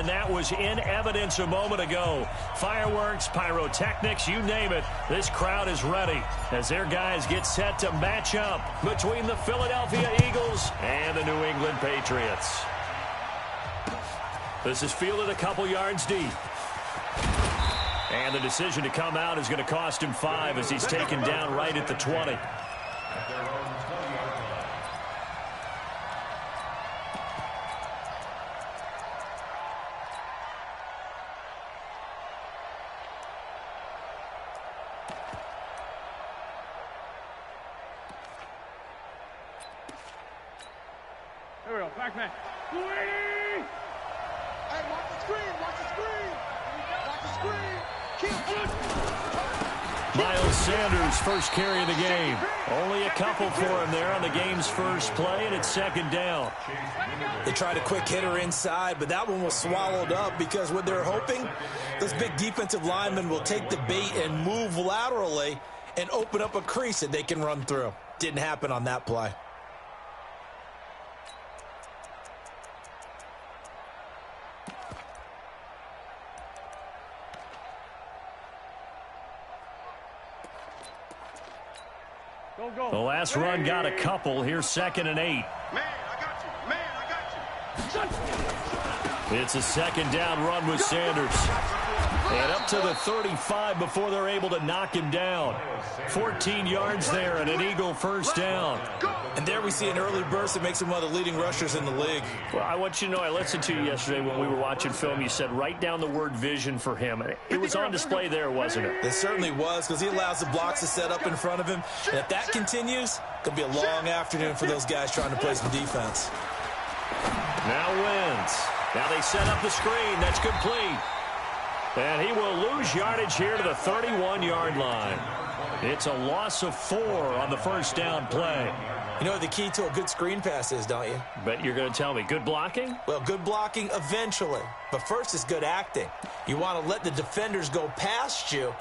and that was in evidence a moment ago. Fireworks, pyrotechnics, you name it. This crowd is ready as their guys get set to match up between the Philadelphia Eagles and the New England Patriots. This is fielded a couple yards deep. And the decision to come out is going to cost him 5 as he's taken down right at the 20. Here we go, back man. Hey, watch the screen, watch the screen. Watch the screen. Miles Sanders first carry of the game. Only a couple for him there on the game's first play, and it's second down. They tried a quick hitter inside, but that one was swallowed up because what they're hoping, those big defensive linemen will take the bait and move laterally and open up a crease that they can run through. Didn't happen on that play. The last run got a couple. Here's 2nd and 8. Man, I got you. Man, I got you. It's a second down run with Sanders. And up to the 35 before they're able to knock him down. 14 yards there and an Eagle first down. And there we see an early burst that makes him one of the leading rushers in the league. Well, I want you to know, I listened to you yesterday when we were watching film. You said write down the word vision for him. It was on display there, wasn't it? It certainly was, because he allows the blocks to set up in front of him. And if that continues, it'll be a long afternoon for those guys trying to play some defense. Now Wentz. Now they set up the screen. That's complete. And he will lose yardage here to the 31-yard line. It's a loss of 4 on the first down play. You know what the key to a good screen pass is, don't you? But you're going to tell me, good blocking? Well, good blocking eventually. But first is good acting. You want to let the defenders go past you,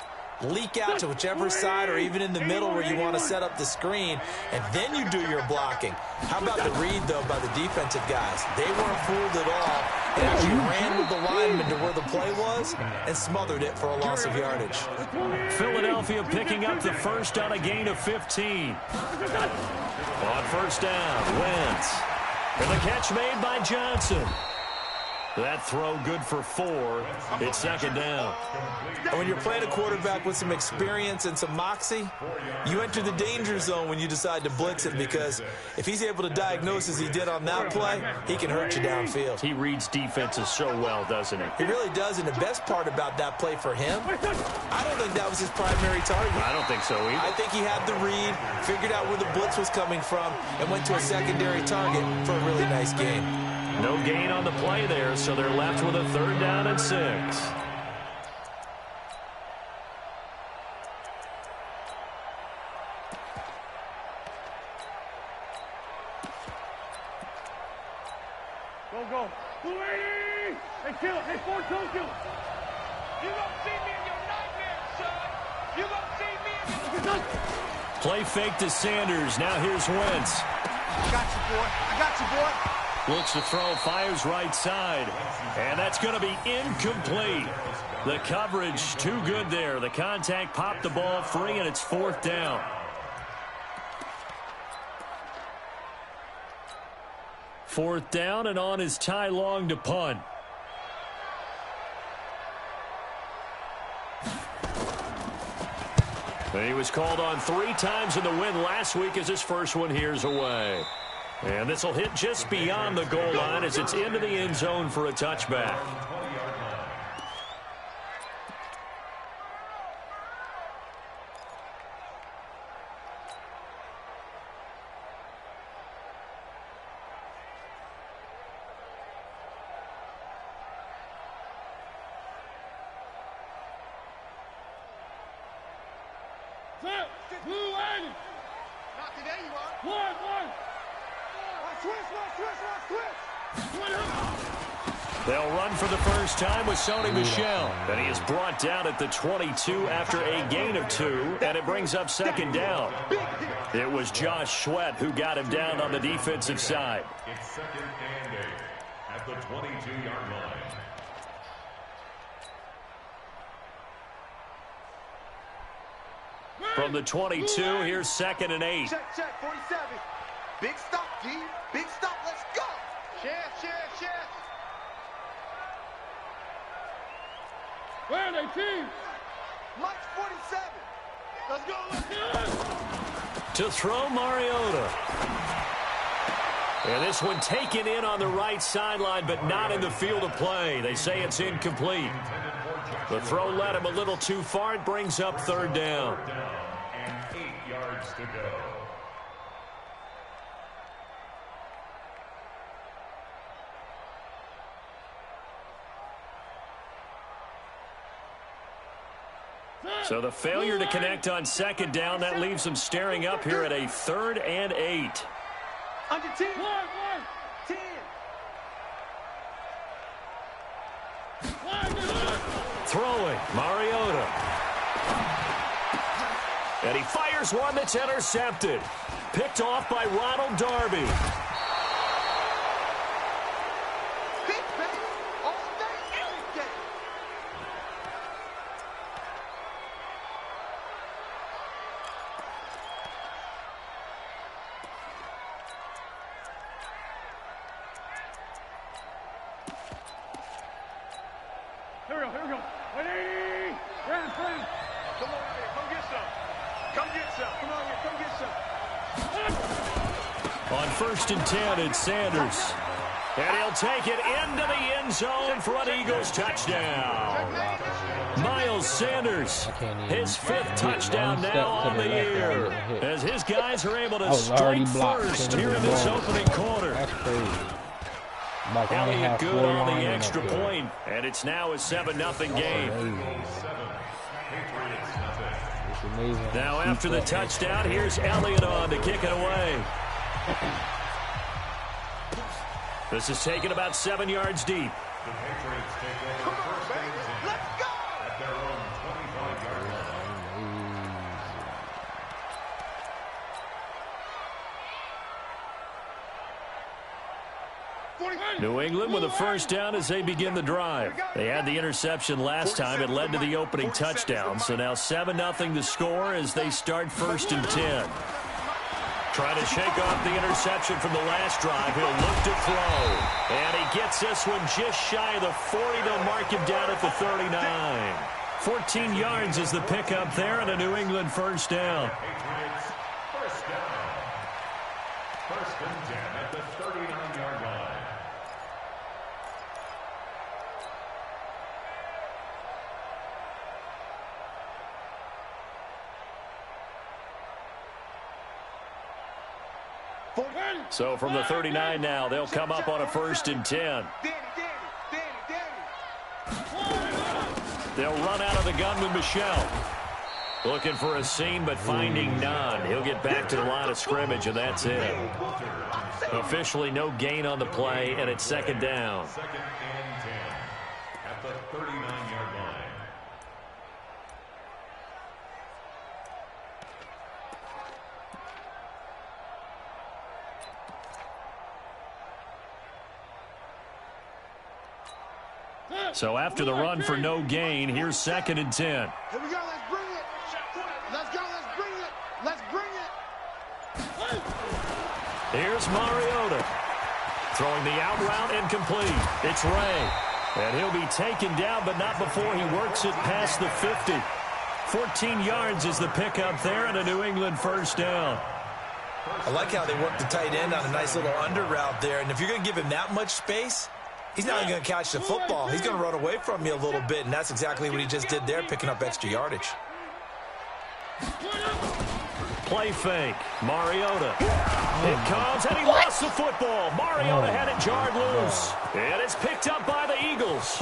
leak out to whichever side or even in the middle where you want to set up the screen, and then you do your blocking. How about the read, though, by the defensive guys? They weren't fooled at all. They actually ran with the lineman to where the play was and smothered it for a loss of yardage. Philadelphia picking up the first on a gain of 15. On first down, Wentz. And the catch made by Johnson. That throw good for 4. It's second down. And when you're playing a quarterback with some experience and some moxie, you enter the danger zone when you decide to blitz him, because if he's able to diagnose as he did on that play, he can hurt you downfield. He reads defenses so well, doesn't he? He really does, and the best part about that play for him, I don't think that was his primary target. I don't think so either. I think he had the read, figured out where the blitz was coming from, and went to a secondary target for a really nice game. No gain on the play there, so they're left with a 3rd down and 6. Go. 280! Hey, kill it. Hey, 4-2, kill it. You don't see me in your nightmares, son. You don't see me in your... Play fake to Sanders. Now here's Wentz. I got you, boy. I got you, boy. Looks to throw, fires right side. And that's going to be incomplete. The coverage too good there. The contact popped the ball free, and it's 4th down. 4th down, and on is Ty Long to punt. And he was called on 3 times in the win last week as his first one here's away. And this will hit just beyond the goal line as it's into the end zone for a touchback. Not today, you are. One. They'll run for the first time with Sony Michel. And he is brought down at the 22 after a gain of 2, and it brings up second down. It was Josh Sweat who got him down on the defensive side. It's 2nd and 8 at the 22-yard line. From the 22, here's 2nd and 8. Check, 47. Big stop, D. Big stop. Let's go. Share. Where are they, team? Mike's 47. Let's go. To throw, Mariota. And this one taken in on the right sideline, but not in the field of play. They say it's incomplete. The throw led him a little too far. It brings up 3rd down. And 8 yards to go. So the failure to connect on 2nd down, that leaves them staring up here at a 3rd and 8. Under 10. 10. Throwing, Mariota. And he fires one that's intercepted. Picked off by Ronald Darby. Big baby. All day, every day. Here we go. 180. Browns. Come on out here. Come get some. Come on here. Come get some. On 1st and 10, it's Sanders. And he'll take it into the end zone for an Eagles touchdown. Miles Sanders, his 5th touchdown now on the year, as his guys are able to strike first here in this opening quarter. That's crazy. Elliott good on the extra point, and it's now a 7-0 game. Now after the touchdown, here's Elliott on to kick it away. This is taken about 7 yards deep. The Patriots take over first and 10 Let's go. at their own 25-yard line. New England with a 1st down as they begin the drive. They had the interception last time. It led to the opening touchdown. So now 7-0 the score as they start 1st and 10. Trying to shake off the interception from the last drive. He'll look to throw. And he gets this one just shy of the 40. They'll mark him down at the 39. 14 yards is the pickup there and a New England 1st down. Patriots first down. 1st and 10 at the 39-yard line. So from the 39 now, they'll come up on a 1st and 10. They'll run out of the gun with Michelle. Looking for a seam, but finding none. He'll get back to the line of scrimmage, and that's it. Officially no gain on the play, and it's 2nd down. 2nd and 10 at the 39-yard line. So after the run for no gain, here's 2nd and 10. Here we go. Let's bring it. Let's go. Let's bring it. Let's bring it. Here's Mariota. Throwing the out route incomplete. It's Ray. And he'll be taken down, but not before he works it past the 50. 14 yards is the pickup there and a New England 1st down. I like how they work the tight end on a nice little under route there. And if you're going to give him that much space, he's not going to catch the football. He's going to run away from you a little bit, and that's exactly what he just did there, picking up extra yardage. Play fake. Mariota. It comes, and he lost the football. Mariota had it jarred loose. And it's picked up by the Eagles.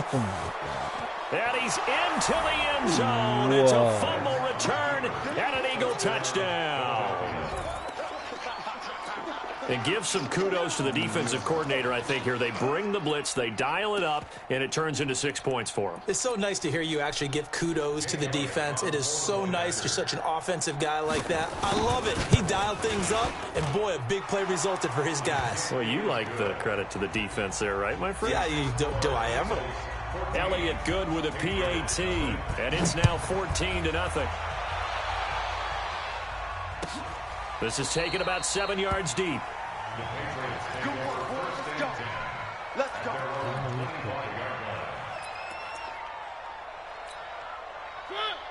And he's into the end zone. It's a fumble return and an Eagle touchdown. And give some kudos to the defensive coordinator, I think, here. They bring the blitz, they dial it up, and it turns into 6 points for them. It's so nice to hear you actually give kudos to the defense. It is so nice. You're such an offensive guy like that. I love it. He dialed things up, and boy, a big play resulted for his guys. Well, you like the credit to the defense there, right, my friend? Yeah, do I ever? Elliott good with a PAT, and it's now 14-0. This is taken about 7 yards deep. Good work, boys. Let's go.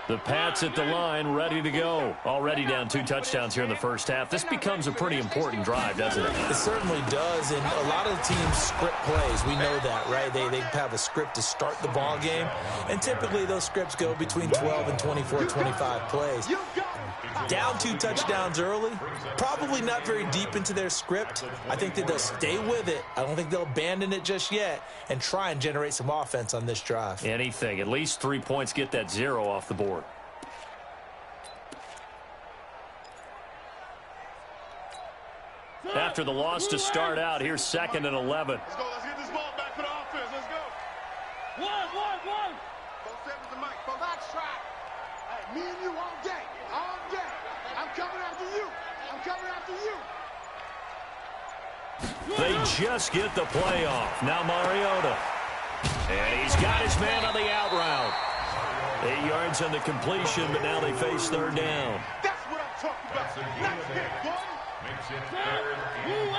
The Pats at the line, ready to go. Already down 2 touchdowns here in the first half. This becomes a pretty important drive, doesn't it? It certainly does, and a lot of the teams script plays. We know that, right? They have a script to start the ball game, and typically those scripts go between 12 and 24, 25 plays. Down 2 touchdowns early, probably not very deep into their script. I think that they'll stay with it. I don't think they'll abandon it just yet and try and generate some offense on this drive. Anything. At least 3 points, get that 0 off the board. After the loss to start out, here's 2nd and 11. Let's go. Let's get this ball back for the offense. Let's go. One. Both sevens and Mike. Both out track. Hey, me and you all day. All day. I'm coming after you. I'm coming after you. They just get the play off. Now Mariota. And he's got his man on the out route. 8 yards on the completion, but now they face 3rd down. That's what I'm talking about. Nice hit, boy. Makes it 3rd and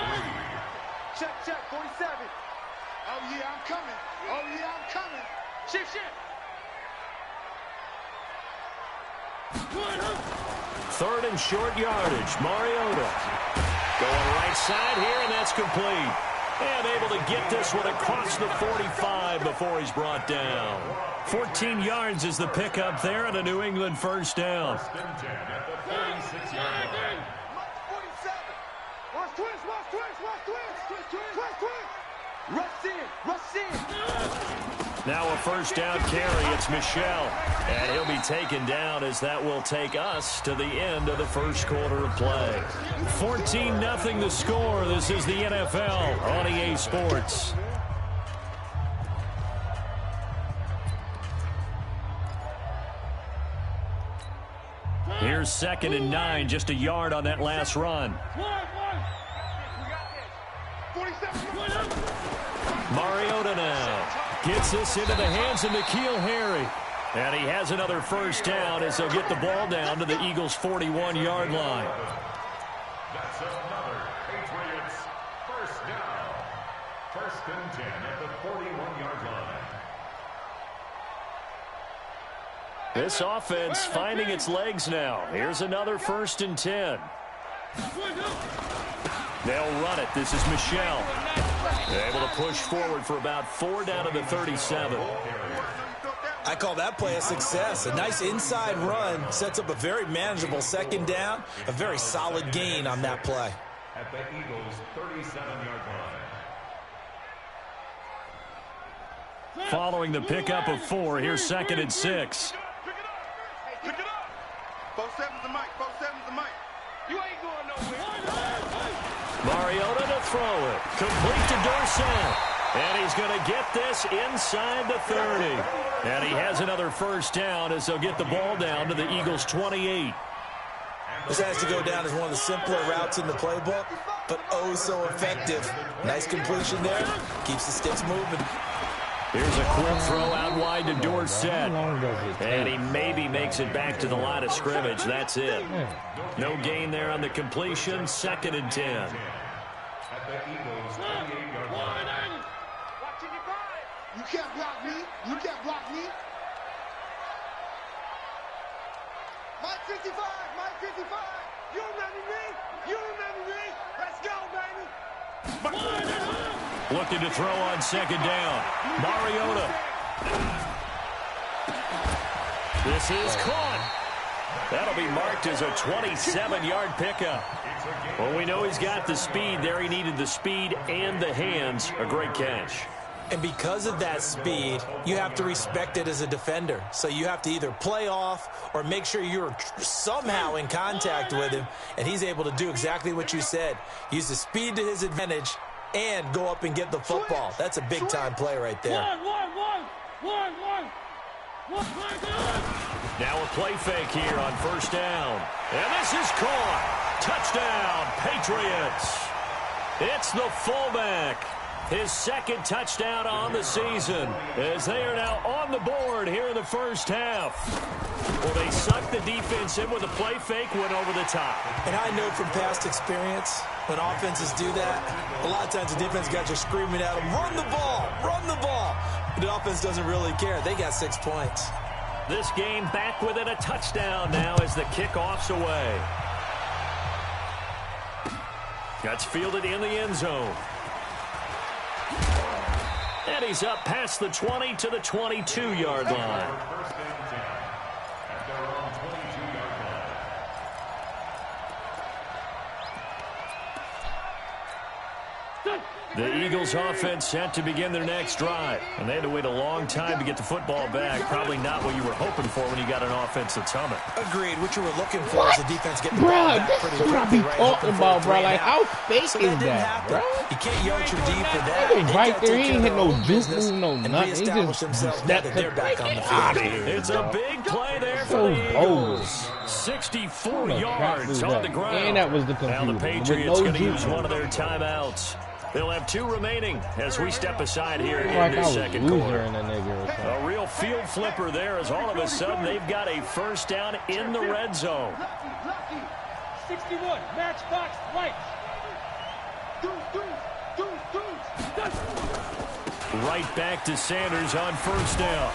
3. Check, 47. Oh, yeah, I'm coming. Oh, yeah, I'm coming. Shit. 3rd and short yardage. Mariota going right side here, and that's complete. And able to get this one across the 45 before he's brought down. 14 yards is the pickup there, and a New England first down. 1st and 10 at the 46-yard line. Watch twist. Rush in. Now a first down carry. It's Michel. And he'll be taken down as that will take us to the end of the first quarter of play. 14-0 the score. This is the NFL on EA Sports. Here's 2nd and 9, just a yard on that last run. Mariota now gets this into the hands of N'Keal Harry. And he has another first down as they'll get the ball down to the Eagles' 41-yard line. That's another Patriots first down. 1st and 10 at the 41-yard line. This offense finding its legs now. Here's another 1st and 10. They'll run it. This is Michel. Able to push forward for about 4 down to the 37. I call that play a success. A nice inside run sets up a very manageable 2nd down. A very solid gain on that play. At the Eagles' 37-yard line. Following the pickup of 4, here's 2nd and 6. Pick it up. Both sevens and Mike. You ain't going nowhere. Mariota to throw it. Complete to Dorsett. And he's going to get this inside the 30. And he has another first down as they'll get the ball down to the Eagles' 28. This has to go down as one of the simpler routes in the playbook, but oh so effective. Nice completion there. Keeps the sticks moving. Here's a quick throw out wide to Dorsett. And he maybe makes it back to the line of scrimmage. That's it. No gain there on the completion. 2nd and 10. At the Eagles' 28-yard line. You can't block me. Mike 55. You remember me. Let's go, baby. Looking to throw on 2nd down. Mariota. This is caught. That'll be marked as a 27-yard pickup. Well, we know he's got the speed there. He needed the speed and the hands. A great catch. And because of that speed, you have to respect it as a defender. So you have to either play off or make sure you're somehow in contact with him, and he's able to do exactly what you said. Use the speed to his advantage and go up and get the football. That's a big-time play right there. Now a play fake here on 1st down. And this is caught. Touchdown, Patriots. It's the fullback. His second touchdown on the season, as they are now on the board here in the first half. Well, they sucked the defense in with a play fake, went over the top. And I know from past experience, when offenses do that, a lot of times the defense got you screaming at them, run the ball, run the ball. But the offense doesn't really care. They got 6 points. This game back within a touchdown now as the kickoff's away. That's fielded in the end zone. And he's up past the 20 to the 22-yard line. The Eagles offense set to begin their next drive. And they had to wait a long time to get the football back. Probably not what you were hoping for when you got an offense that's humming. Agreed. What you were looking for is the defense getting the ball back pretty quickly. That's what I be talking about, bro. Like, how fake is that, bro? You can't yell at your D for that. Right there, he ain't hit no juke move, no nothing. He just stepped they're back on the field. It's a big play there for the Eagles. 64 yards on the ground. And that was the now the Patriots going to use one of their timeouts. They'll have 2 remaining as we step aside here in the second quarter. A real field flipper there as all of a sudden they've got a first down in the red zone. 61, matchbox right. Right back to Sanders on first down.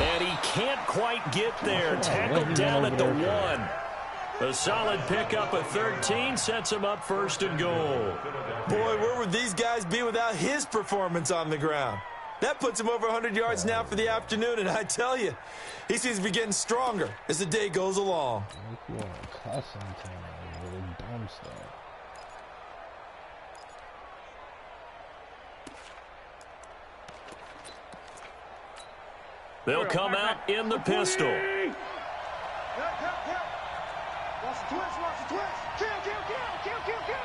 And he can't quite get there. Tackled down at the 1. A solid pickup of 13 sets him up first and goal. Boy, where would these guys be without his performance on the ground? That puts him over 100 yards now for the afternoon, and I tell you, he seems to be getting stronger as the day goes along. They'll come out in the pistol. Watch the twist, watch the twist. Kill, kill, kill, kill, kill, kill.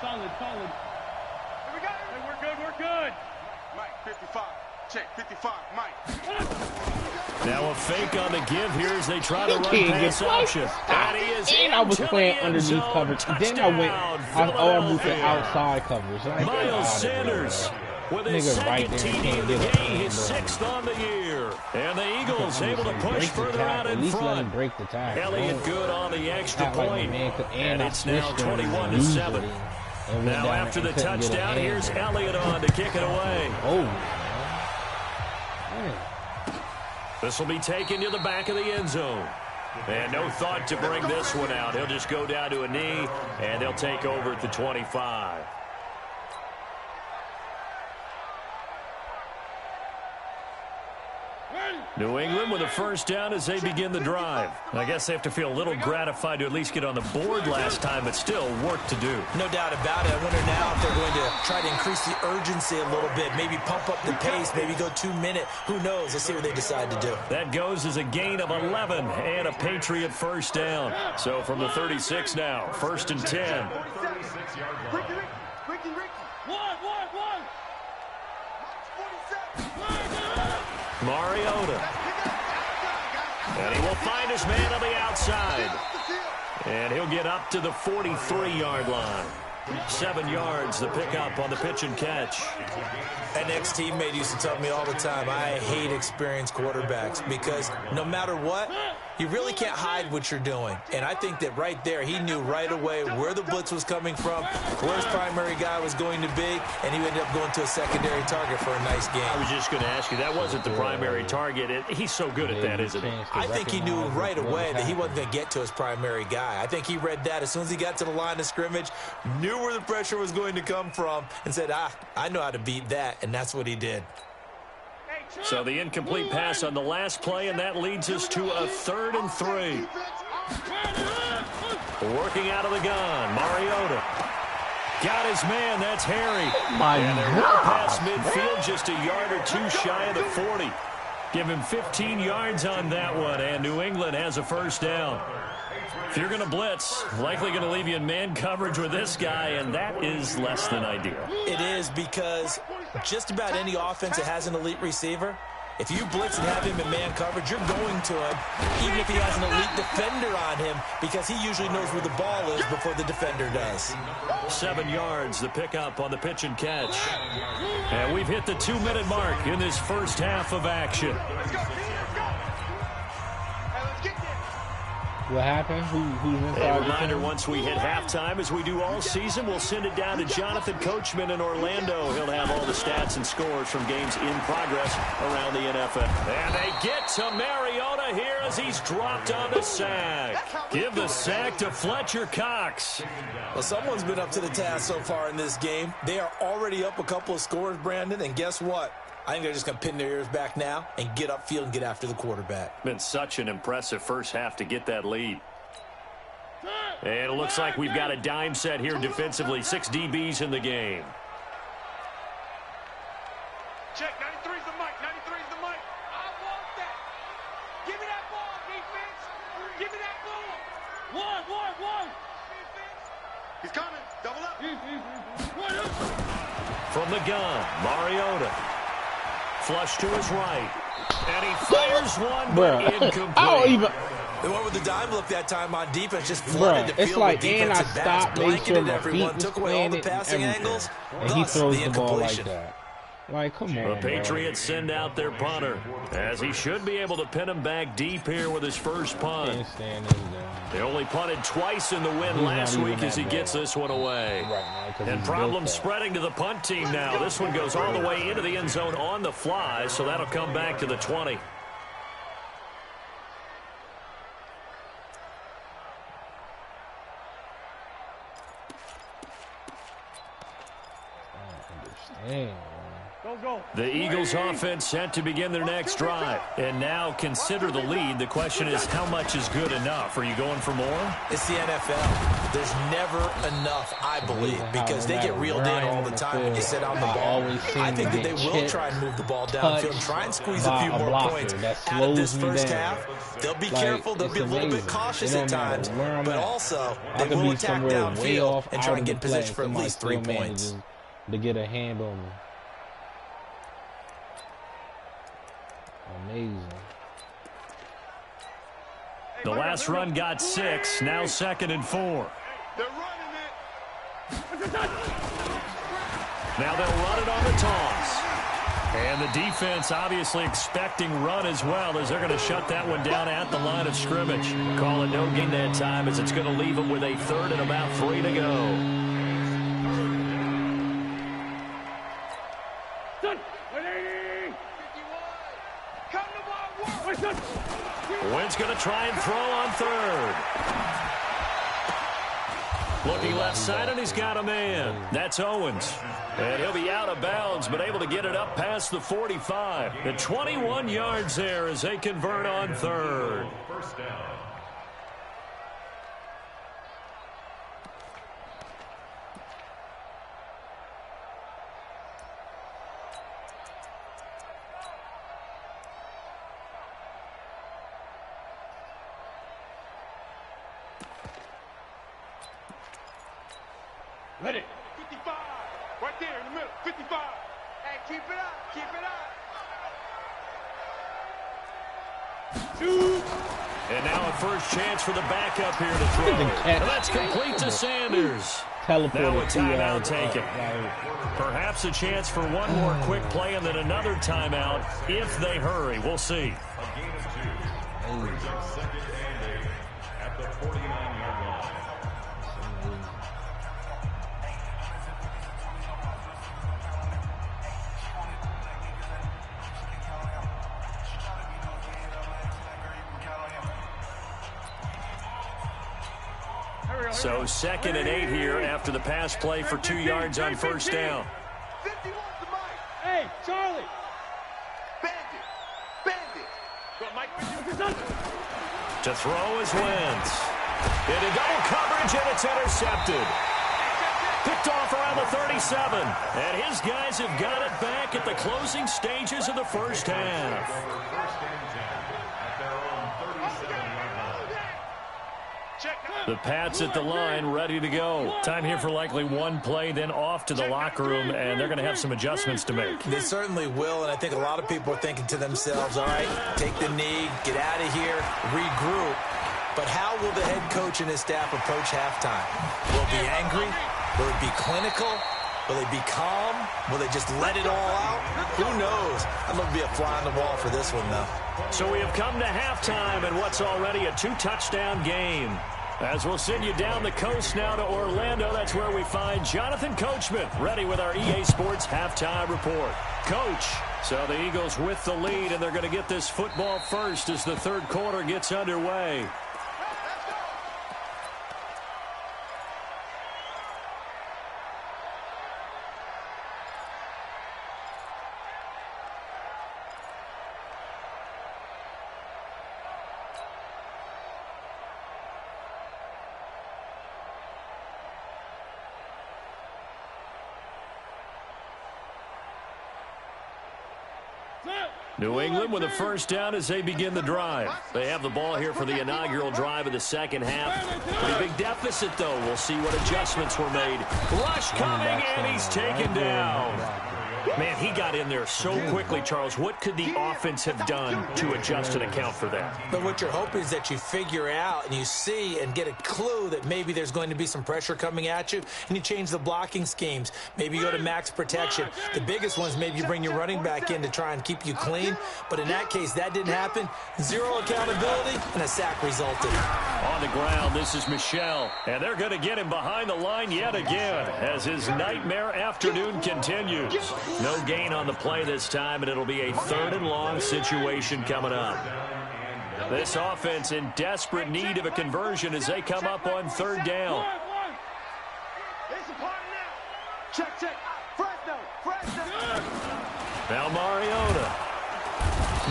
Solid. Here we go. Hey, we're good. Mike, 55. Check, 55, Mike. Now a fake on the give here as they try to run pass option. And I was playing underneath coverage. Then I moved to outside coverage. Miles Sanders with his second TD of the game, his 6th on the year. And the Eagles able to push further out in front. Elliott good on the extra point. And it's now 21-7. Now after the touchdown, here's Elliott on to kick it away. This will be taken to the back of the end zone. And no thought to bring this one out. He'll just go down to a knee, and they'll take over at the 25. New England with a first down as they begin the drive. I guess they have to feel a little gratified to at least get on the board last time, but still work to do. No doubt about it. I wonder now if they're going to try to increase the urgency a little bit, maybe pump up the pace, maybe go 2-minute. Who knows? Let's see what they decide to do. That goes as a gain of 11 and a Patriot first down. So from the 36 now, 1st and 10. Ricky. 1. Mariota. And he will find his man on the outside. And he'll get up to the 43-yard line. 7 yards, the pickup on the pitch and catch. An ex-teammate used to tell me all the time, I hate experienced quarterbacks because no matter what, you really can't hide what you're doing. And I think that right there, he knew right away where the blitz was coming from, where his primary guy was going to be, and he ended up going to a secondary target for a nice game. I was just going to ask you, that wasn't the primary target. He's so good at that, isn't he? I think he knew right away that he wasn't going to get to his primary guy. I think he read that as soon as he got to the line of scrimmage, knew where the pressure was going to come from, and said, I know how to beat that, and that's what he did. So the incomplete pass on the last play, and that leads us to a 3rd and 3. Working out of the gun, Mariota. Got his man, that's Harry. And they're well past midfield, just a yard or 2 shy of the 40. Give him 15 yards on that one, and New England has a first down. If you're going to blitz, likely going to leave you in man coverage with this guy, and that is less than ideal. It is because just about any offense that has an elite receiver, If you blitz and have him in man coverage, you're going to him, even if he has an elite defender on him, because he usually knows where the ball is before the defender does. 7 yards, the pickup on the pitch and catch. And we've hit the 2-minute mark in this first half of action. What happened? Who's inside? A reminder, once we hit halftime, as we do all season, we'll send it down to Jonathan Coachman in Orlando. He'll have all the stats and scores from games in progress around the NFL. And they get to Mariota here as he's dropped on the sack. Give the sack to Fletcher Cox. Well, someone's been up to the task so far in this game. They are already up a couple of scores, Brandon, and guess what? I think they're just going to pin their ears back now and get upfield and get after the quarterback. Been such an impressive first half to get that lead. And it looks like we've got a dime set here defensively. 6 DBs in the game. Check, 93's the mic, 93's the mic. I want that. Give me that ball, defense. Give me that ball. One. He's coming. Double up. From the gun, Mariota. Flush to his right. And he fires one, but incomplete. I don't even... They went with the dime look that time on defense, just flooded the field. It's like, with and I defensive backs, stopped, made sure my feet everyone, was took away all the planted passing and angles, and he throws the the ball like incompletion. that. Like, come on, The Patriots send out their punter, as he should be able to pin him back deep here with his first punt. Can't stand this guy. They only punted twice in the win He's last not week even as he that gets bad. this one away. Right now, 'cause And he's problems built that. spreading to the punt team now. This one goes all the way into the end zone on the fly, so that'll come back to the 20. The Eagles offense set to begin their next drive. And now consider the lead. The question is, how much is good enough? Are you going for more? It's the NFL. There's never enough, I believe, because they get reeled in all the time when you sit on the ball. I think that they will try and move the ball downfield and try and squeeze a few more points out of this first half. They'll be careful. They'll be a little bit cautious at times, but also they will attack downfield and try and get in position for at least 3 points. To get a hand on me. Amazing. The last run got 6. Now 2nd and 4. They're running it. Now they'll run it on the toss. And the defense obviously expecting run as well, as they're going to shut that one down at the line of scrimmage. Call it no gain that time, as it's going to leave them with a 3rd and about 3 to go. Wentz going to try and throw on 3rd. Looking left side, and he's got a man. That's Owens. And he'll be out of bounds, but able to get it up past the 45. The 21 yards there as they convert on 3rd. First down. Ready. 55. Right there in the middle. 55. Hey, keep it up. Keep it up. Shoot. And now a first chance for the backup here to throw. And that's complete to Sanders. Now a timeout taken. Perhaps a chance for one more quick play and then another timeout if they hurry. We'll see. A gain of 2. Brings up 2nd and 8 at the 49-yard line. So 2nd and 8 here after the pass play for 2 yards on first down. 51 to Mike. Hey, Charlie. Bandit. Bandit. Go, Mike. To throw is Wentz. Into double coverage, and it's intercepted. Picked off around the 37. And his guys have got it back at the closing stages of the first half. First and 10 at their own 37-yard line. The Pats at the line, ready to go. Time here for likely one play, then off to the locker room, and they're going to have some adjustments to make. They certainly will, and I think a lot of people are thinking to themselves, all right, take the knee, get out of here, regroup. But how will the head coach and his staff approach halftime? Will it be angry? Will it be clinical? Will they be calm? Will they just let it all out? Who knows? I'm going to be a fly on the wall for this one, though. So we have come to halftime in what's already a 2-touchdown game. As we'll send you down the coast now to Orlando, that's where we find Jonathan Coachman, ready with our EA Sports Halftime Report. Coach, so the Eagles with the lead, and they're going to get this football first as the third quarter gets underway. New England with a first down as they begin the drive. They have the ball here for the inaugural drive of the second half. Pretty big deficit, though. We'll see what adjustments were made. Rush coming, and he's taken down. Man, he got in there so quickly, Charles. What could the offense have done to adjust and account for that? But what you're hoping is that you figure out and you see and get a clue that maybe there's going to be some pressure coming at you, and you change the blocking schemes. Maybe you go to max protection. The biggest one is maybe you bring your running back in to try and keep you clean. But in that case, that didn't happen. Zero accountability, and a sack resulted. On the ground, this is Michel. And they're going to get him behind the line yet again as his nightmare afternoon continues. No gain on the play this time, and it'll be a 3rd and long situation coming up. This offense in desperate need of a conversion as they come up on 3rd down. Check. Fresno. Now Mariota.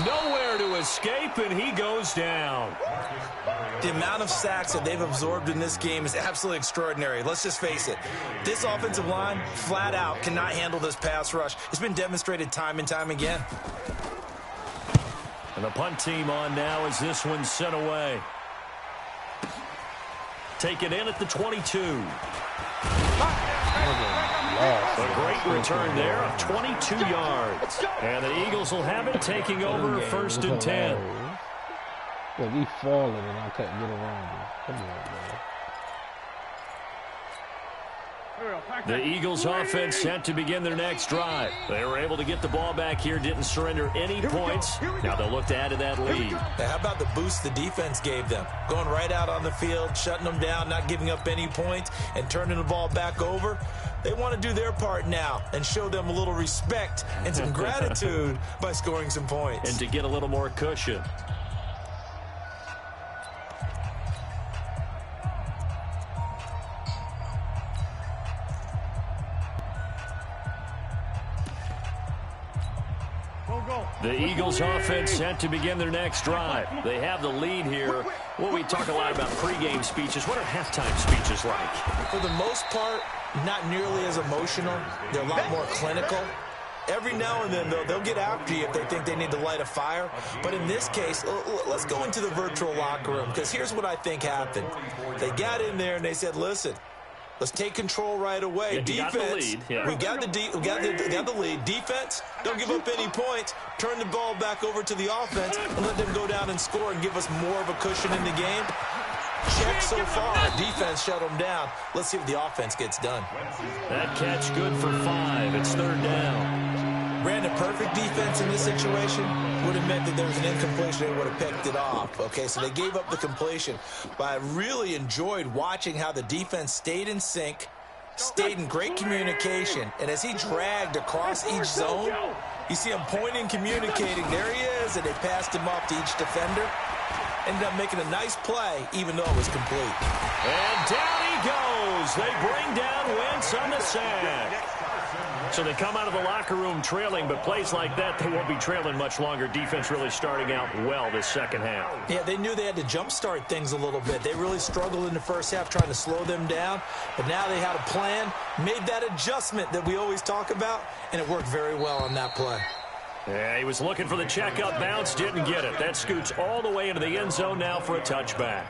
Nowhere to escape, and he goes down. The amount of sacks that they've absorbed in this game is absolutely extraordinary. Let's just face it. This offensive line, flat out, cannot handle this pass rush. It's been demonstrated time and time again. And the punt team on now as this one's sent away. Taken in at the 22. A great return there of 22 yards. And the Eagles will have it, taking over 1st and 10. Well, we falling and I couldn't get around him. Come on, man. The Eagles offense set to begin their next drive. They were able to get the ball back here, didn't surrender any points. Now they'll look to add to that lead. Now, how about the boost the defense gave them? Going right out on the field, shutting them down, not giving up any points, and turning the ball back over. They want to do their part now and show them a little respect and some gratitude by scoring some points. And to get a little more cushion. The Eagles offense set to begin their next drive. They have the lead here. Well, we talk a lot about pregame speeches. What are halftime speeches like? For the most part, not nearly as emotional. They're a lot more clinical. Every now and then, though, they'll get after you if they think they need to light a fire. But in this case, let's go into the virtual locker room, because here's what I think happened. They got in there and they said, listen, let's take control right away. Defense, we got the lead. Defense, don't give up any points. Turn the ball back over to the offense and let them go down and score and give us more of a cushion in the game. Check so far. Defense shut them down. Let's see if the offense gets done. That catch good for 5. It's 3rd down. Ran a perfect defense in this situation. Would have meant that there was an incompletion. They would have picked it off. Okay, so they gave up the completion. But I really enjoyed watching how the defense stayed in sync, stayed in great communication. And as he dragged across each zone, you see him pointing, communicating. There he is, and they passed him off to each defender. Ended up making a nice play, even though it was complete. And down he goes. They bring down Wentz on the sack. So they come out of the locker room trailing, but plays like that, they won't be trailing much longer. Defense really starting out well this second half. Yeah, they knew they had to jumpstart things a little bit. They really struggled in the first half trying to slow them down, but now they had a plan, made that adjustment that we always talk about, and it worked very well on that play. Yeah, he was looking for the checkup bounce, didn't get it. That scoots all the way into the end zone now for a touchback.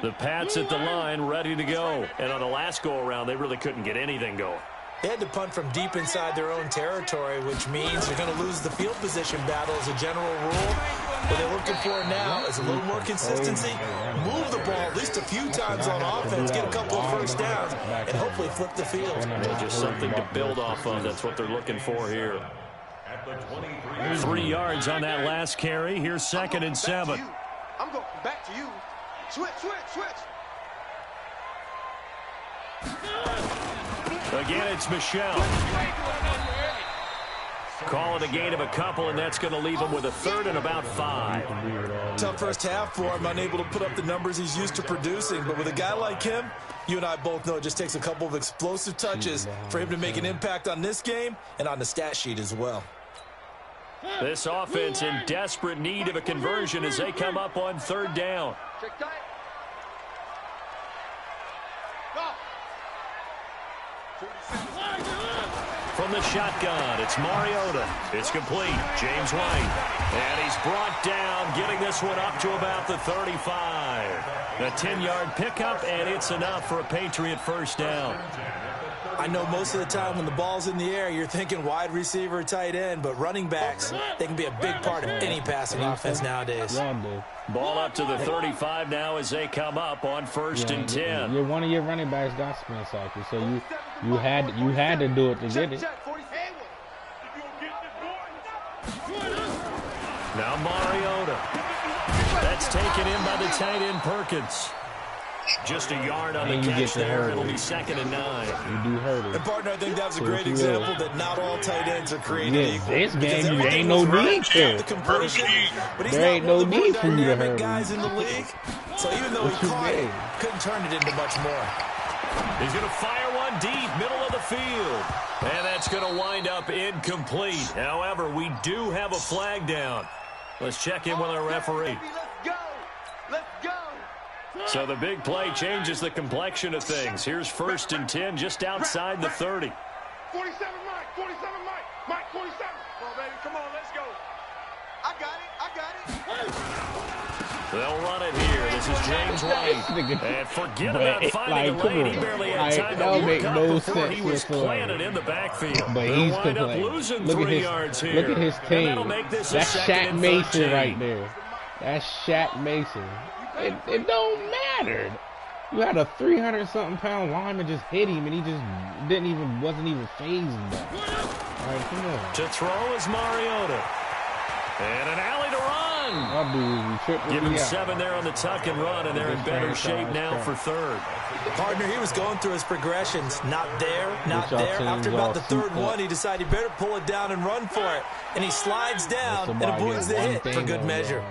The Pats at the line, ready to go. And on the last go-around, they really couldn't get anything going. They had to punt from deep inside their own territory, which means they're going to lose the field position battle as a general rule. What they're looking for now is a little more consistency, move the ball at least a few times on offense, get a couple of first downs, and hopefully flip the field. Just something to build off of. That's what they're looking for here. 3 yards on that last carry. Here's 2nd and 7. I'm going back to you. Switch. Again, it's Michelle. Call it a gain of a couple, and that's going to leave him with a 3rd and about 5. Tough first half for him, unable to put up the numbers he's used to producing. But with a guy like him, you and I both know it just takes a couple of explosive touches for him to make an impact on this game and on the stat sheet as well. This offense in desperate need of a conversion as they come up on 3rd down. Check tight. Go. From the shotgun, it's Mariota. It's complete. James White. And he's brought down, getting this one up to about the 35. A 10-yard pickup, and it's enough for a Patriot first down. I know most of the time when the ball's in the air, you're thinking wide receiver, tight end, but running backs, they can be a big part of any passing offense nowadays. Ball up to the 35 now as they come up on 1st and 10. One of your running backs got spin cycle, so you had to do it to get it. Now Mariota. That's taken in by the tight end Perkins. Just a yard on the catch there. It'll be 2nd and 9. You do hurt it. And, partner, I think that was a great example that not all tight ends are created equal. This game, there ain't no need to. There ain't no need for you to hurt guys in the league. So even though he caught it, couldn't turn it into much more. He's going to fire one deep, middle of the field. And that's going to wind up incomplete. However, we do have a flag down. Let's check in with our referee. Let's go. So the big play changes the complexion of things. Here's 1st and 10 just outside the 30. 47 Mike, 47 Mike, 47. Come on, baby, come on, let's go. I got it. They'll run it here. This is James White. And forget about finding a lane. He barely had time to look up before he was planted in the backfield. But he's wind up losing look 3 yards here. Look at his team. That's Shaq Mason right there. That's Shaq Mason. It don't matter. You had a 300-something pound lineman just hit him, and he just wasn't even phasing that. All right, come on. To throw is Mariota. And an alley to run. Give him 7 there on the tuck and run, and they're in better shape now for 3rd. Partner, he was going through his progressions. Not there, not there. After about the 3rd one, he decided he better pull it down and run for it. And he slides down and avoids the hit for good measure.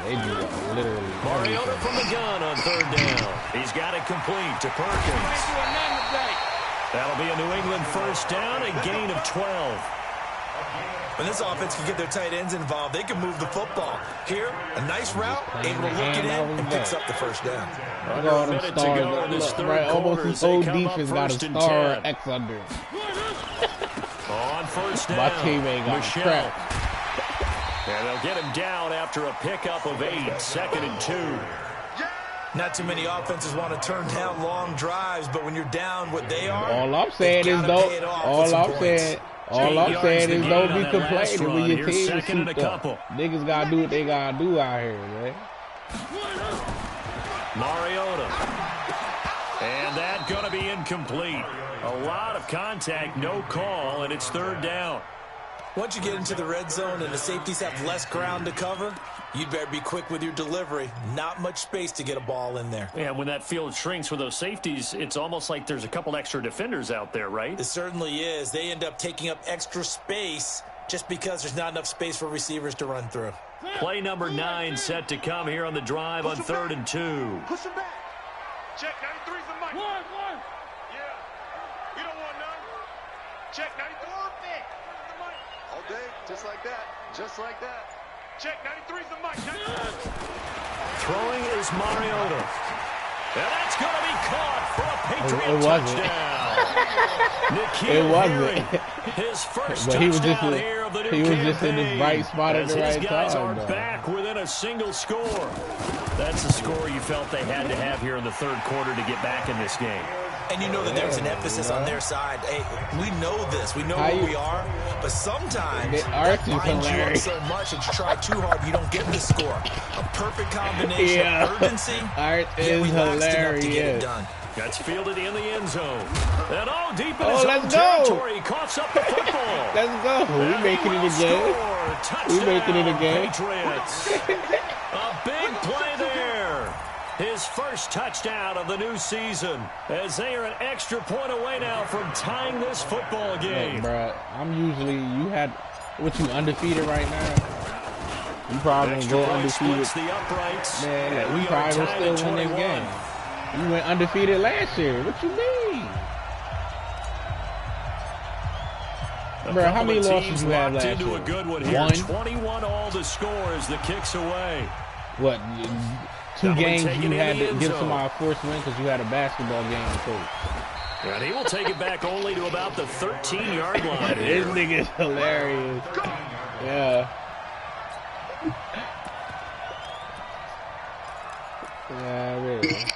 They do literally. Mariota from the gun on 3rd down. He's got it complete to Perkins. That'll be a New England first down, a gain of 12. When this offense can get their tight ends involved, they can move the football. Here, a nice route, able to look it in, and picks up the first down. Under a minute to go in this 3rd quarter as they come up 1st and 10. X under. On 1st down, my team ain't got Michelle. And they'll get him down after a pickup of 8, 2nd and 2. Not too many offenses want to turn down long drives, but when you're down what they are, all I'm saying is don't be complaining when your team is souped up. Niggas gotta do what they gotta do out here, man. Mariota. And that gonna be incomplete. A lot of contact, no call, and it's 3rd down. Once you get into the red zone and the safeties have less ground to cover, you'd better be quick with your delivery. Not much space to get a ball in there. Yeah, when that field shrinks with those safeties, it's almost like there's a couple extra defenders out there, right? It certainly is. They end up taking up extra space just because there's not enough space for receivers to run through. Play number 9 set to come here on the drive on 3rd and 2. Push him back. Check 93's the mic. One. Yeah. You don't want none. Check 94. All day, just like that. Check 93's the mic. Throwing is Mariota. And that's going to be caught for a Patriot touchdown. It wasn't. His first But he was touchdown just here of the new he was just in campaign, his right spot at as the his right guys time. are Though. back within a single score. That's the score you felt they had to have here in the third quarter to get back in this game. And you know that there's an emphasis on their side. Hey, we know this. We know who we are. But sometimes that binds you up so much that you try too hard, you don't get the score. A perfect combination of urgency. Art is hilarious. To get it done. That's fielded in the end zone. And deep in his own let's territory. He coughs up the football. Let's go. We making it again. We making it again. Patriots. A big play there. His first touchdown of the new season, as they are an extra point away now from tying this football game. Look, bro, I'm usually, you undefeated right now? You probably going to go undefeated. The uprights. Man, we probably will still win this game. You went undefeated last year. What you mean? Bro, how many losses you had last year? A good one here. 1? 21 all to score as the kick's away. What? 2 games you had to give somebody a forced win because you had a basketball game too. And he will take it back only to about the 13-yard line. This nigga's hilarious. Yeah. Yeah, really.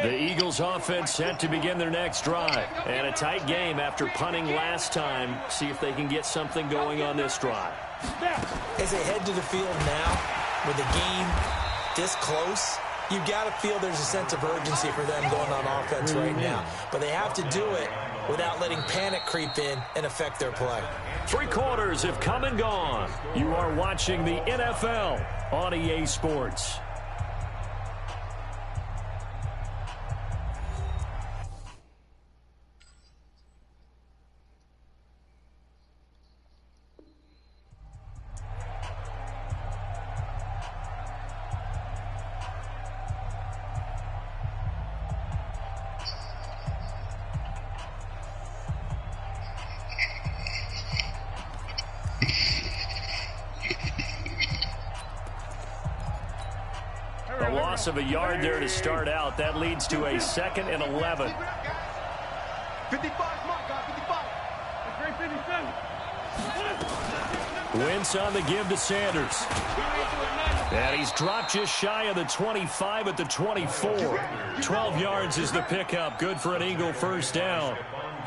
The Eagles offense set to begin their next drive. And a tight game after punting last time. See if they can get something going on this drive. As they head to the field now, with the game this close, you've got to feel there's a sense of urgency for them going on offense right now. But they have to do it without letting panic creep in and affect their play. 3 quarters have come and gone. You are watching the NFL on EA Sports. A loss of a yard there to start out. That leads to a 2nd and 11. 55, Wentz on the give to Sanders. And he's dropped just shy of the 25 at the 24. 12 yards is the pickup. Good for an Eagle first down.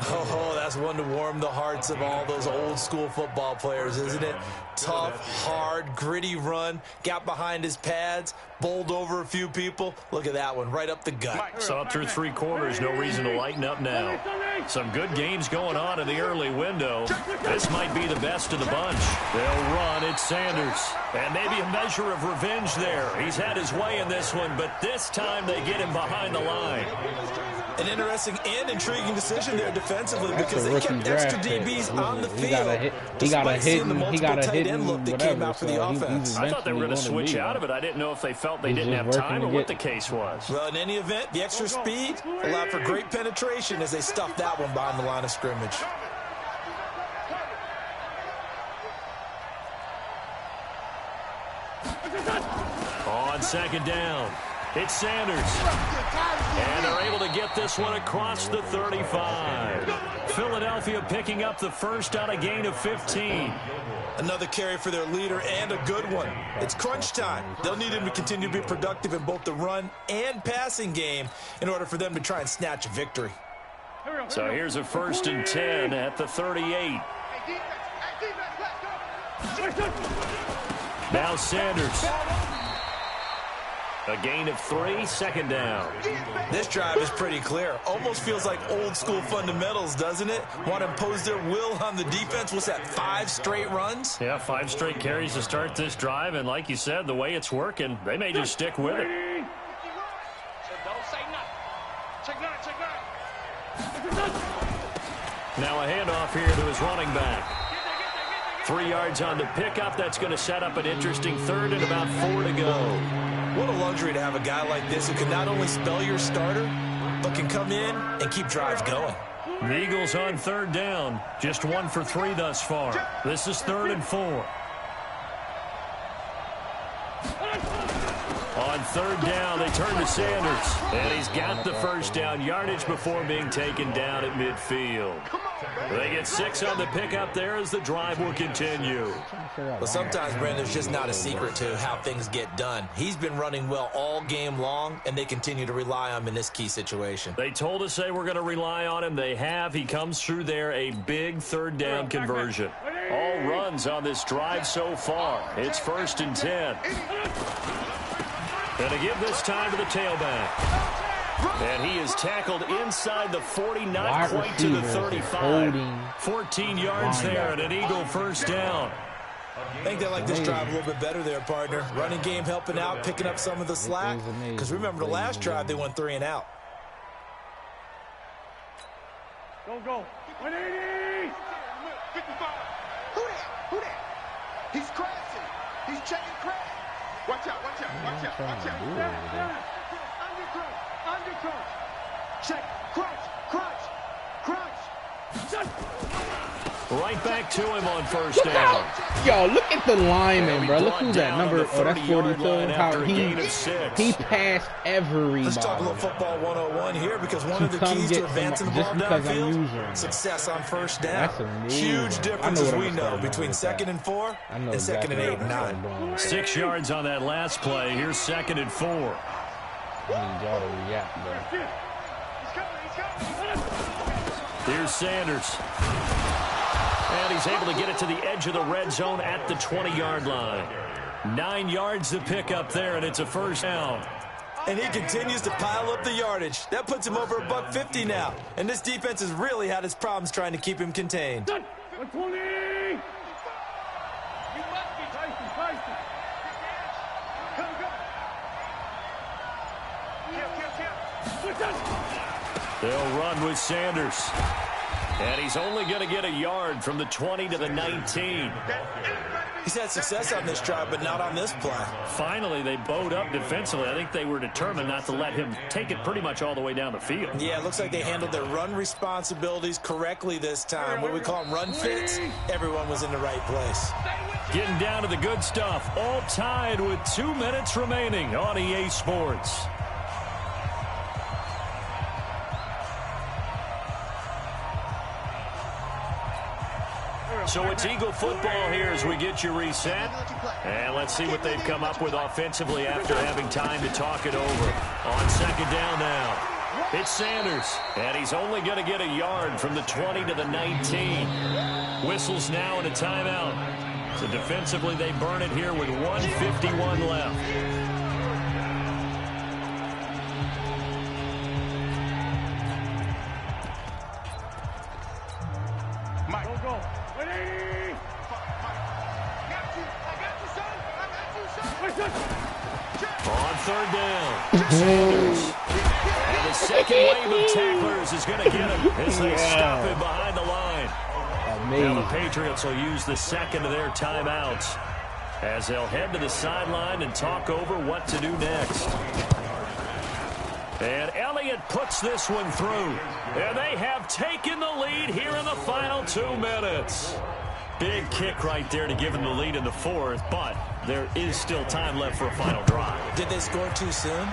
Oh, that's one to warm the hearts of all those old school football players, isn't it? Tough, hard, gritty run. Got behind his pads, bowled over a few people. Look at that one, right up the gut. Saw through 3 quarters, no reason to lighten up now. Some good games going on in the early window. This might be the best of the bunch. They'll run. It's Sanders. And maybe a measure of revenge there. He's had his way in this one, but this time they get him behind the line. An interesting and intriguing decision there defensively because they kept extra DBs on the field. He got a hidden look that came out for the offense. I thought they were going to switch out of it. I didn't know if they felt they didn't have time or what the case was. Well, in any event, the extra speed allowed for great penetration as they stuffed that one behind the line of scrimmage. On 2nd down, it's Sanders. And they're able to get this one across the 35. Philadelphia picking up the first on a gain of 15. Another carry for their leader and a good one. It's crunch time. They'll need him to continue to be productive in both the run and passing game in order for them to try and snatch a victory. So here's a 1st and 10 at the 38. Now Sanders. A gain of 3, 2nd down. This drive is pretty clear. Almost feels like old school fundamentals, doesn't it? Want to impose their will on the defense. What's that, 5 straight runs? Yeah, 5 straight carries to start this drive. And like you said, the way it's working, they may just stick with it. Now a handoff here to his running back. 3 yards on the pickup. That's going to set up an interesting 3rd and about 4 to go. What a luxury to have a guy like this who can not only spell your starter, but can come in and keep drives going. The Eagles on 3rd down. Just 1 for 3 thus far. This is 3rd and 4. On third down, they turn to Sanders. And he's got the first down yardage before being taken down at midfield. They get 6 on the pickup there as the drive will continue. Well, sometimes, Brandon, there's just not a secret to how things get done. He's been running well all game long, and they continue to rely on him in this key situation. They told us they were going to rely on him. They have. He comes through there, a big third down conversion. All runs on this drive so far. It's 1st and 10. Going to give this time to the tailback. And he is tackled inside the 40, not quite to the 35. 14 yards there and an Eagle first down. I think they like this drive a little bit better there, partner. Running game helping out, picking up some of the slack. Because remember, the last drive, they went 3 and out. Go. 180! 55. Who that? He's crashing. He's checking crash. Watch out. Undercross. Check. Crunch. Right back to him on first down. Yo, look at the lineman, bro. Look who's that number. Oh, that's 42. How he passed everybody. Let's talk a little football 101 here, because one of the keys to advancing the ball downfield, success on first down. Huge difference, as we know, between 2nd and 4 and 2nd and 8 and 9. 6 yards on that last play. Here's 2nd and 4. I need y'all to react, bro. Here's Sanders. And he's able to get it to the edge of the red zone at the 20-yard line. 9 yards to pick up there, and it's a first down. And he continues to pile up the yardage. That puts him over $150 now. And this defense has really had its problems trying to keep him contained. 120! You must be Tyson. Kill. They'll run with Sanders. And he's only going to get a yard from the 20 to the 19. He's had success on this drive, but not on this play. Finally, they bowed up defensively. I think they were determined not to let him take it pretty much all the way down the field. Yeah, it looks like they handled their run responsibilities correctly this time. What we call them run fits, everyone was in the right place. Getting down to the good stuff. All tied with 2 minutes remaining on EA Sports. So it's Eagle football here as we get you reset. And let's see what they've come up with offensively after having time to talk it over. On 2nd down now. It's Sanders. And he's only going to get a yard from the 20 to the 19. Whistles now and a timeout. So defensively they burn it here with 1:51 left. On 3rd down, Sanders. And the second wave of tacklers is going to get him as they stop him behind the line. Now the Patriots will use the second of their timeouts as they'll head to the sideline and talk over what to do next. And Elliott puts this one through. And they have taken the lead here in the final 2 minutes. Big kick right there to give them the lead in the 4th, but there is still time left for a final drive. Did they score too soon?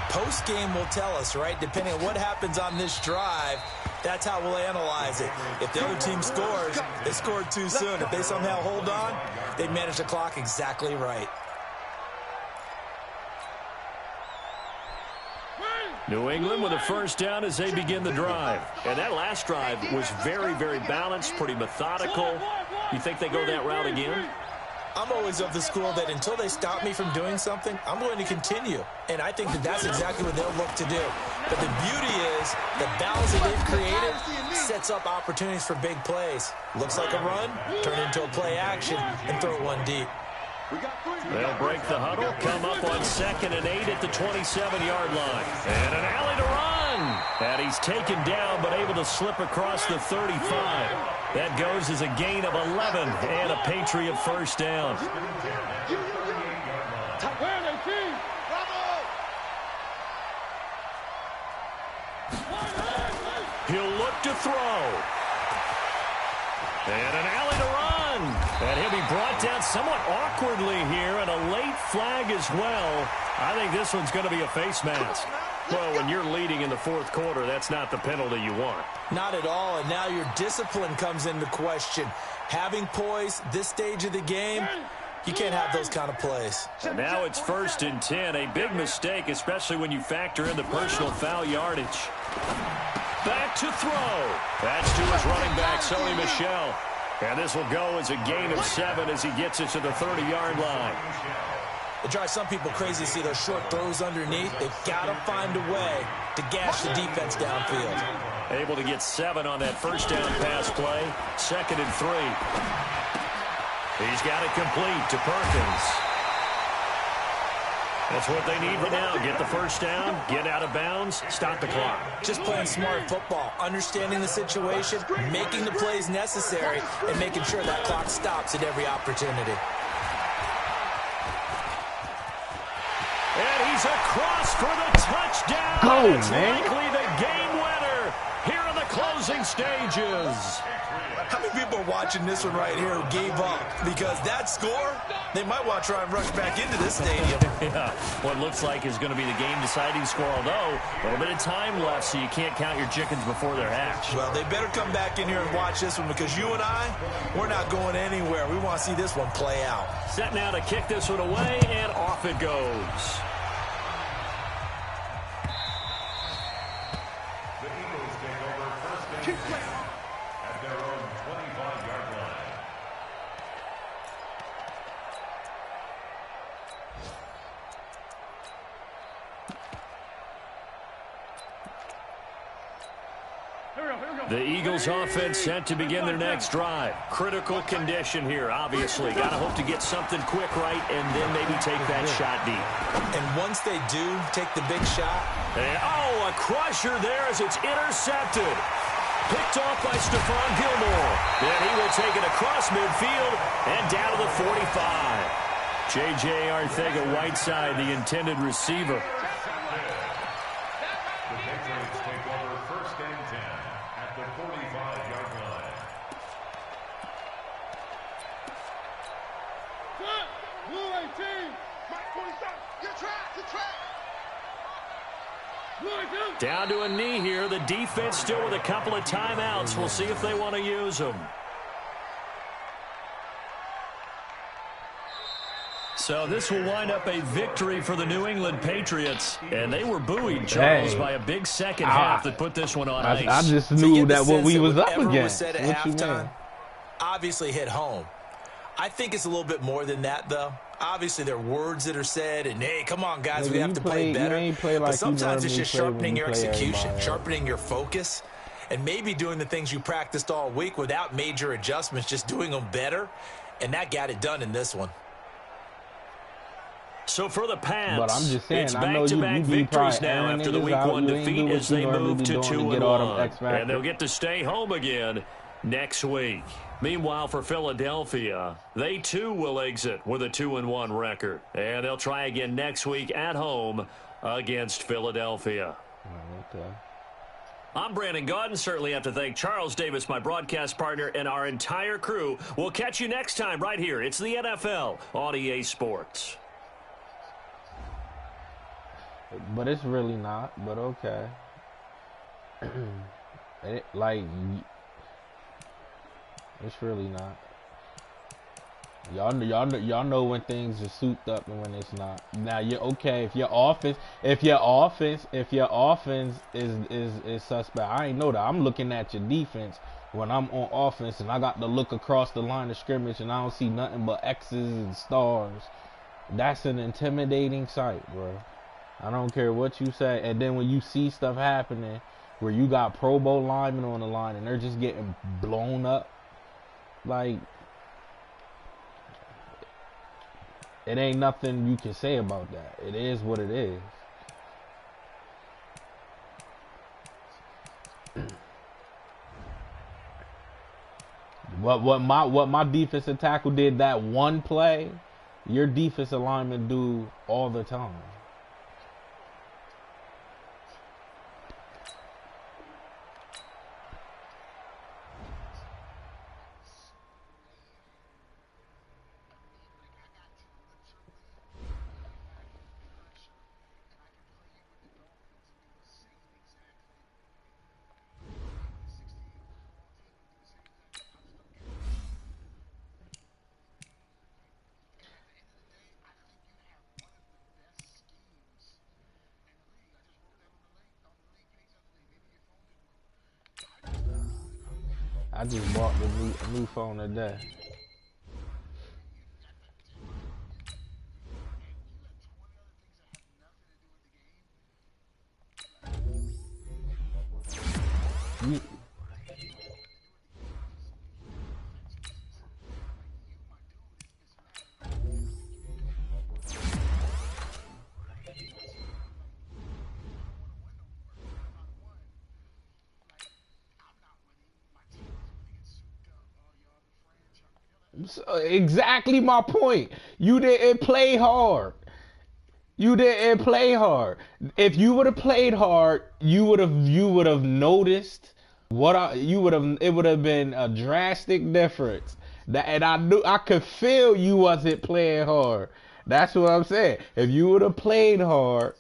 Post-game will tell us, right? Depending on what happens on this drive, that's how we'll analyze it. If the other team scores, they scored too soon. If they somehow hold on, they manage the clock exactly right. New England with a first down as they begin the drive. And that last drive was very, very balanced, pretty methodical. You think they go that route again? I'm always of the school that until they stop me from doing something, I'm going to continue. And I think that that's exactly what they'll look to do. But the beauty is the balance that they've created sets up opportunities for big plays. Looks like a run, turn into a play action, and throw it one deep. They'll break the huddle, come up on 2nd and 8 at the 27-yard line. And an alley to run. And he's taken down but able to slip across the 35. That goes as a gain of 11 and a Patriot first down. He'll look to throw. And an alley to run. And he'll be brought down somewhat awkwardly here, and a late flag as well. I think this one's going to be a face mask. Well, when you're leading in the fourth quarter, that's not the penalty you want. Not at all, and now your discipline comes into question. Having poise this stage of the game, you can't have those kind of plays. And now it's 1st and 10. A big mistake, especially when you factor in the personal foul yardage. Back to throw. That's to his running back, Sony Michel. And this will go as a gain of 7 as he gets it to the 30-yard line. It drives some people crazy to see those short throws underneath. They've got to find a way to gash the defense downfield. Able to get 7 on that first down pass play. 2nd and 3. He's got it complete to Perkins. That's what they need right now. Get the first down, get out of bounds, stop the clock. Just playing smart football, understanding the situation, making the plays necessary, and making sure that clock stops at every opportunity. And he's across for the touchdown. Go, it's man. Likely the game winner here in the closing stages. How many people are watching this one right here who gave up? Because that score, they might want to try and rush back into this stadium. Yeah, what looks like is going to be the game-deciding score, although a little bit of time left, so you can't count your chickens before they're hatched. Well, they better come back in here and watch this one because you and I, we're not going anywhere. We want to see this one play out. Set now to kick this one away, and off it goes. The Eagles take over 1st and 10 at their own 25-yard line. The Eagles offense set to begin their next drive. Critical condition here, obviously. Got to hope to get something quick right and then maybe take that shot deep. And once they do take the big shot. And, a crusher there as it's intercepted. Picked off by Stephon Gilmore. Then he will take it across midfield and down to the 45. J.J. Arcega-Whiteside, the intended receiver. The Patriots take over 1st and 10 at the 45-yard line. Blue 18. Mike 27. Get track. Blue 18. Down to a knee here. The defense still with a couple of timeouts. We'll see if they want to use them. So this will wind up a victory for the New England Patriots. And they were buoyed, Charles, by a big second half that put this one on ice. I just So you knew get the that what sense we that was up whatever against. was said at What you halftime mean? obviously hit home. I think it's a little bit more than that, though. Obviously, there are words that are said, and, hey, come on, guys, Nigga, we have to play better. ain't play like but sometimes you it's just normally play when sharpening you your play execution, everybody. sharpening your focus, and maybe doing the things you practiced all week without major adjustments, just doing them better, and that got it done in this one. So for the Pats, But I'm just saying, it's I know you back-to-back be victories probably now airing after the niggas Week out. 1 You ain't defeat do what as you they normally move be to doing to 2-1. get all them X factors. And they'll get to stay home again next week. Meanwhile, for Philadelphia, they too will exit with a 2-1 record. And they'll try again next week at home against Philadelphia. Okay. I'm Brandon Gaudin. Certainly have to thank Charles Davis, my broadcast partner, and our entire crew. We'll catch you next time right here. It's the NFL on EA Sports. But it's really not. But okay. It's really not. Y'all know when things are souped up and when it's not. Now you're okay if your offense is suspect. I ain't know that. I'm looking at your defense when I'm on offense and I got to look across the line of scrimmage and I don't see nothing but X's and stars. That's an intimidating sight, bro. I don't care what you say. And then when you see stuff happening where you got Pro Bowl linemen on the line and they're just getting blown up, like, it ain't nothing you can say about that. It is what it is. What my defensive tackle did that one play, your defensive lineman do all the time. just bought the new phone today. So, exactly my point. You didn't play hard. You didn't play hard. If you would have played hard, you would have noticed it would have been a drastic difference. And I could feel you wasn't playing hard. That's what I'm saying. If you would have played hard,